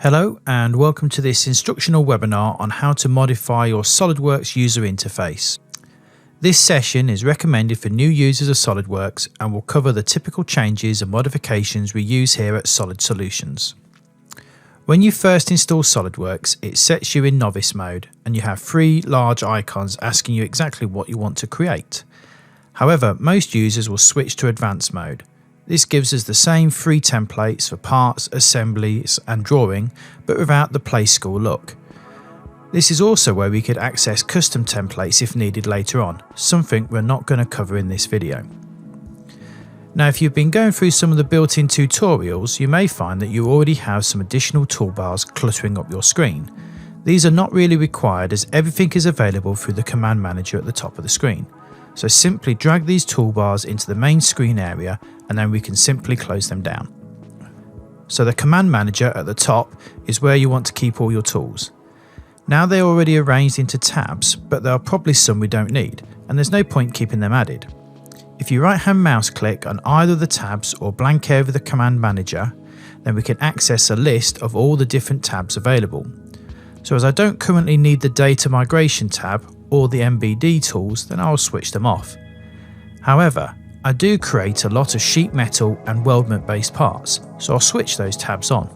Hello and welcome to this instructional webinar on how to modify your SOLIDWORKS user interface. This session is recommended for new users of SOLIDWORKS and will cover the typical changes and modifications we use here at Solid Solutions. When you first install SOLIDWORKS, it sets you in novice mode and you have 3 large icons asking you exactly what you want to create. However, most users will switch to advanced mode. This gives us the same 3 templates for parts, assemblies and drawing, but without the play school look. This is also where we could access custom templates if needed later on, something we're not going to cover in this video. Now, if you've been going through some of the built-in tutorials, you may find that you already have some additional toolbars cluttering up your screen. These are not really required as everything is available through the command manager at the top of the screen. So simply drag these toolbars into the main screen area and then we can simply close them down. So the command manager at the top is where you want to keep all your tools. Now they're already arranged into tabs, but there are probably some we don't need, and there's no point keeping them added. If you right hand mouse click on either of the tabs or blank area of the command manager, then we can access a list of all the different tabs available. So as I don't currently need the data migration tab or the MBD tools, then I'll switch them off. However, I do create a lot of sheet metal and weldment based parts, so I'll switch those tabs on.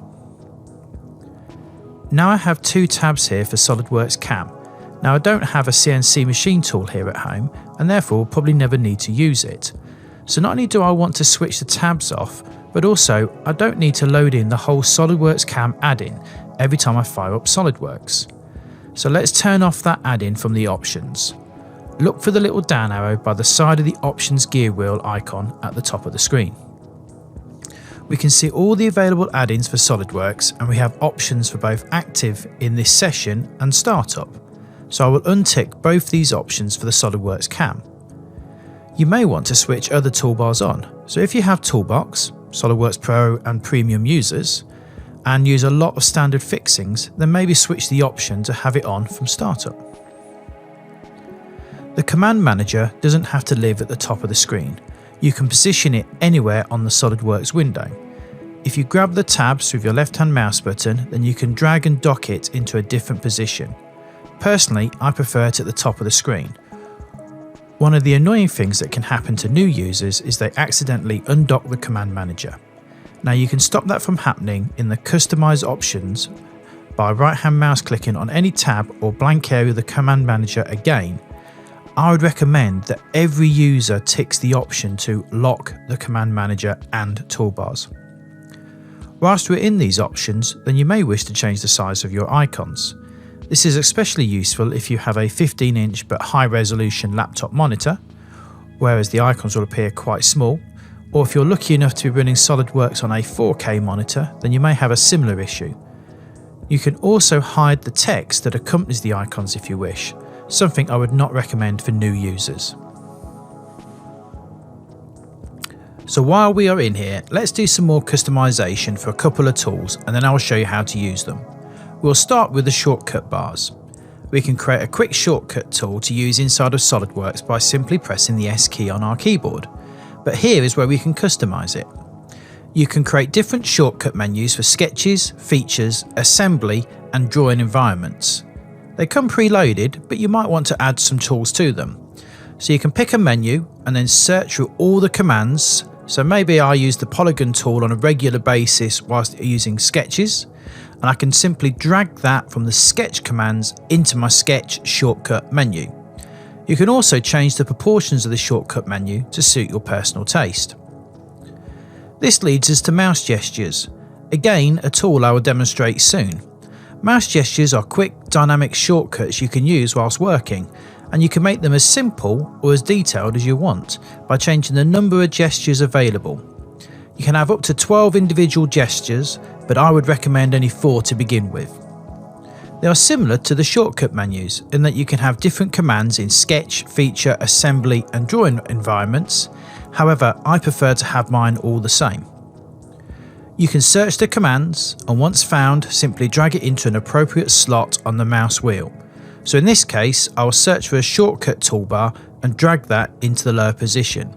Now I have 2 tabs here for SOLIDWORKS CAM. Now I don't have a CNC machine tool here at home and therefore will probably never need to use it. So not only do I want to switch the tabs off, but also I don't need to load in the whole SOLIDWORKS CAM add-in every time I fire up SOLIDWORKS. So let's turn off that add-in from the options. Look for the little down arrow by the side of the options gear wheel icon at the top of the screen. We can see all the available add-ins for SOLIDWORKS and we have options for both active in this session and startup. So I will untick both these options for the SOLIDWORKS CAM. You may want to switch other toolbars on. So if you have Toolbox, SOLIDWORKS Pro and Premium users, and use a lot of standard fixings, then maybe switch the option to have it on from startup. The command manager doesn't have to live at the top of the screen. You can position it anywhere on the SOLIDWORKS window. If you grab the tabs with your left hand mouse button, then you can drag and dock it into a different position. Personally, I prefer it at the top of the screen. One of the annoying things that can happen to new users is they accidentally undock the command manager. Now you can stop that from happening in the customise options by right hand mouse clicking on any tab or blank area of the command manager again. I would recommend that every user ticks the option to lock the command manager and toolbars. Whilst we're in these options, then you may wish to change the size of your icons. This is especially useful if you have a 15-inch but high resolution laptop monitor, whereas the icons will appear quite small, or if you're lucky enough to be running SOLIDWORKS on a 4K monitor, then you may have a similar issue. You can also hide the text that accompanies the icons if you wish, something I would not recommend for new users. So while we are in here, let's do some more customization for a couple of tools and then I'll show you how to use them. We'll start with the shortcut bars. We can create a quick shortcut tool to use inside of SOLIDWORKS by simply pressing the S key on our keyboard. But here is where we can customize it. You can create different shortcut menus for sketches, features, assembly and drawing environments. They come preloaded, but you might want to add some tools to them. So you can pick a menu and then search through all the commands. So maybe I use the polygon tool on a regular basis whilst using sketches, and I can simply drag that from the sketch commands into my sketch shortcut menu. You can also change the proportions of the shortcut menu to suit your personal taste. This leads us to mouse gestures. Again, a tool I will demonstrate soon. Mouse gestures are quick, dynamic shortcuts you can use whilst working, and you can make them as simple or as detailed as you want by changing the number of gestures available. You can have up to 12 individual gestures, but I would recommend only 4 to begin with. They are similar to the shortcut menus in that you can have different commands in sketch, feature, assembly and drawing environments. However, I prefer to have mine all the same. You can search the commands and once found, simply drag it into an appropriate slot on the mouse wheel. So in this case, I will search for a shortcut toolbar and drag that into the lower position.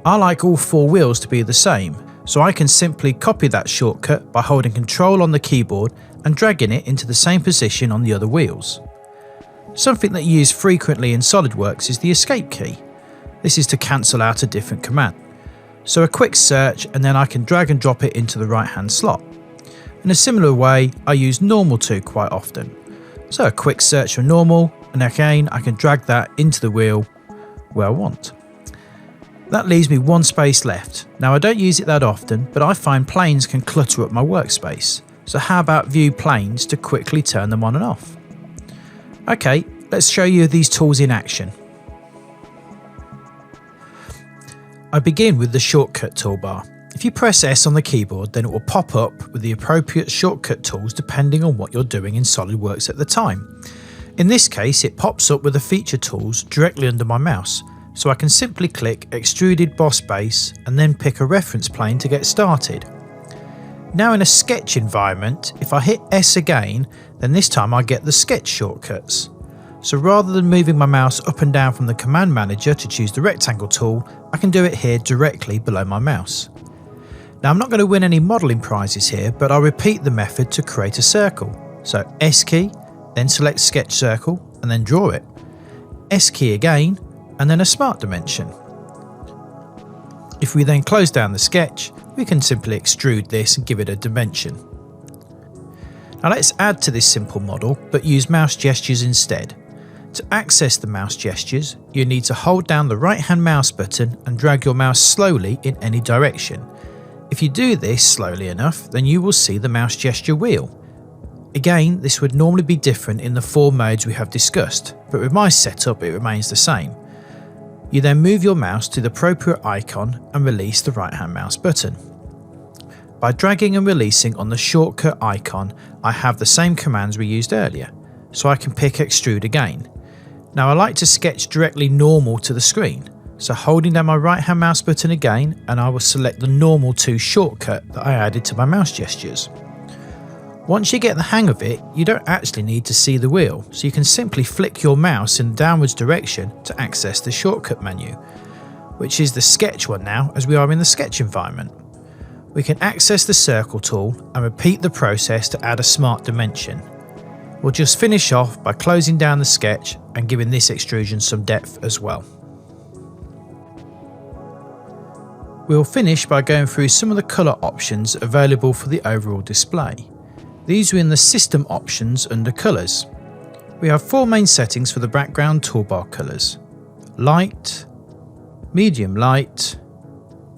I like all 4 wheels to be the same, so I can simply copy that shortcut by holding Ctrl on the keyboard and dragging it into the same position on the other wheels. Something that you use frequently in SOLIDWORKS is the escape key. This is to cancel out a different command. So a quick search and then I can drag and drop it into the right hand slot. In a similar way, I use normal to quite often. So a quick search for normal, and again I can drag that into the wheel where I want. That leaves me one space left. Now I don't use it that often, but I find planes can clutter up my workspace. So how about view planes to quickly turn them on and off? Okay, let's show you these tools in action. I begin with the shortcut toolbar. If you press S on the keyboard, then it will pop up with the appropriate shortcut tools depending on what you're doing in SOLIDWORKS at the time. In this case, it pops up with the feature tools directly under my mouse, so I can simply click Extruded Boss Base and then pick a reference plane to get started. Now in a sketch environment, if I hit S again, then this time I get the sketch shortcuts. So rather than moving my mouse up and down from the command manager to choose the rectangle tool, I can do it here directly below my mouse. Now I'm not going to win any modelling prizes here, but I'll repeat the method to create a circle. So S key, then select sketch circle and then draw it. S key again and then a smart dimension. If we then close down the sketch, we can simply extrude this and give it a dimension. Now let's add to this simple model but use mouse gestures instead. To access the mouse gestures, you need to hold down the right hand mouse button and drag your mouse slowly in any direction. If you do this slowly enough, then you will see the mouse gesture wheel. Again, this would normally be different in the 4 modes we have discussed, but with my setup it remains the same. You then move your mouse to the appropriate icon and release the right hand mouse button. By dragging and releasing on the shortcut icon, I have the same commands we used earlier, so I can pick extrude again. Now I like to sketch directly normal to the screen, so holding down my right hand mouse button again and I will select the normal to shortcut that I added to my mouse gestures. Once you get the hang of it, you don't actually need to see the wheel, so you can simply flick your mouse in the downwards direction to access the shortcut menu, which is the sketch one now as we are in the sketch environment. We can access the circle tool and repeat the process to add a smart dimension. We'll just finish off by closing down the sketch and giving this extrusion some depth as well. We'll finish by going through some of the colour options available for the overall display. These are in the system options under colours. We have 4 main settings for the background toolbar colours: light, medium light,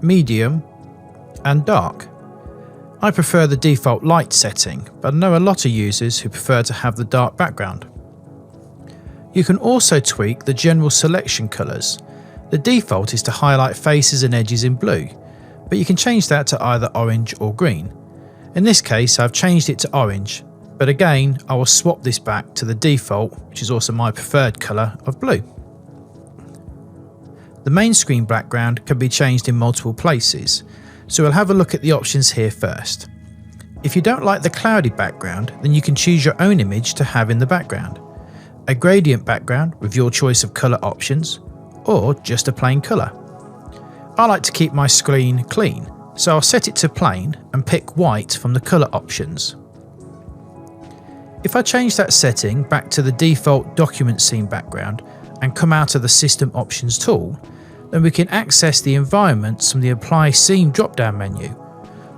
medium and dark. I prefer the default light setting, but I know a lot of users who prefer to have the dark background. You can also tweak the general selection colours. The default is to highlight faces and edges in blue, but you can change that to either orange or green. In this case I've changed it to orange, but again I will swap this back to the default, which is also my preferred colour of blue. The main screen background can be changed in multiple places, so we'll have a look at the options here first. If you don't like the cloudy background, then you can choose your own image to have in the background. A gradient background with your choice of colour options, or just a plain colour. I like to keep my screen clean, so I'll set it to plain and pick white from the colour options. If I change that setting back to the default document scene background and come out of the system options tool, then we can access the environments from the apply scene drop down menu.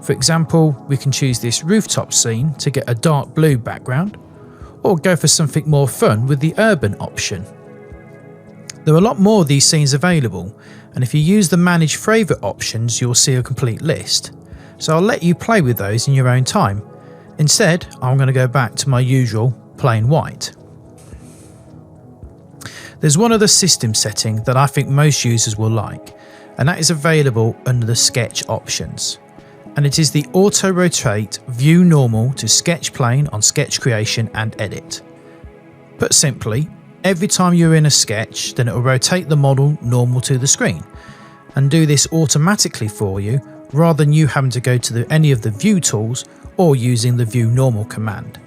For example, we can choose this rooftop scene to get a dark blue background, or go for something more fun with the urban option. There are a lot more of these scenes available, and if you use the manage favourite options you'll see a complete list, so I'll let you play with those in your own time. Instead, I'm going to go back to my usual plain white. There's one other system setting that I think most users will like, and that is available under the sketch options, and it is the auto rotate view normal to sketch plane on sketch creation and edit. Put simply, every time you're in a sketch, then it will rotate the model normal to the screen and do this automatically for you rather than you having to go to any of the view tools or using the view normal command.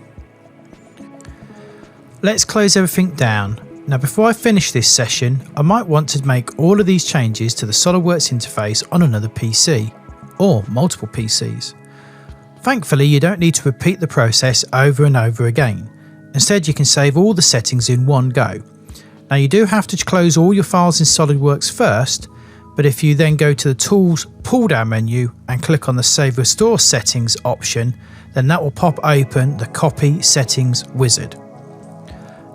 Let's close everything down. Now before I finish this session, I might want to make all of these changes to the SOLIDWORKS interface on another PC. or multiple PCs. Thankfully, you don't need to repeat the process over and over again. Instead, you can save all the settings in one go. Now, you do have to close all your files in SOLIDWORKS first, but if you then go to the Tools pull-down menu and click on the Save Restore Settings option, then that will pop open the Copy Settings wizard.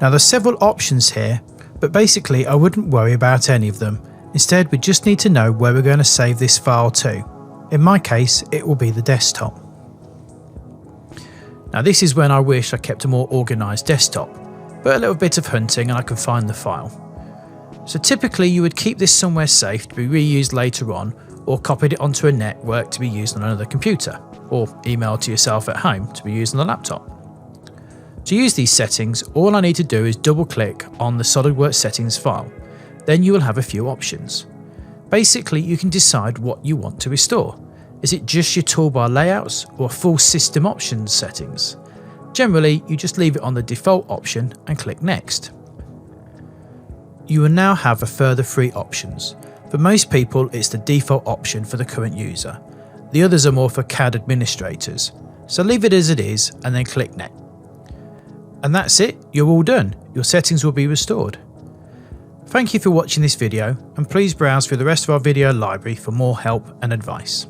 Now, there's several options here, but basically I wouldn't worry about any of them. Instead, we just need to know where we're going to save this file to. In my case, it will be the desktop. Now, this is when I wish I kept a more organised desktop, but a little bit of hunting and I can find the file. So typically you would keep this somewhere safe to be reused later on, or copied it onto a network to be used on another computer, or emailed to yourself at home to be used on the laptop. To use these settings, all I need to do is double click on the SOLIDWORKS settings file. Then you will have a few options. Basically, you can decide what you want to restore. Is it just your toolbar layouts or full system options settings? Generally, you just leave it on the default option and click next. You will now have a further 3 options. For most people, it's the default option for the current user. The others are more for CAD administrators. So leave it as it is and then click next. And that's it, you're all done. Your settings will be restored. Thank you for watching this video, and please browse through the rest of our video library for more help and advice.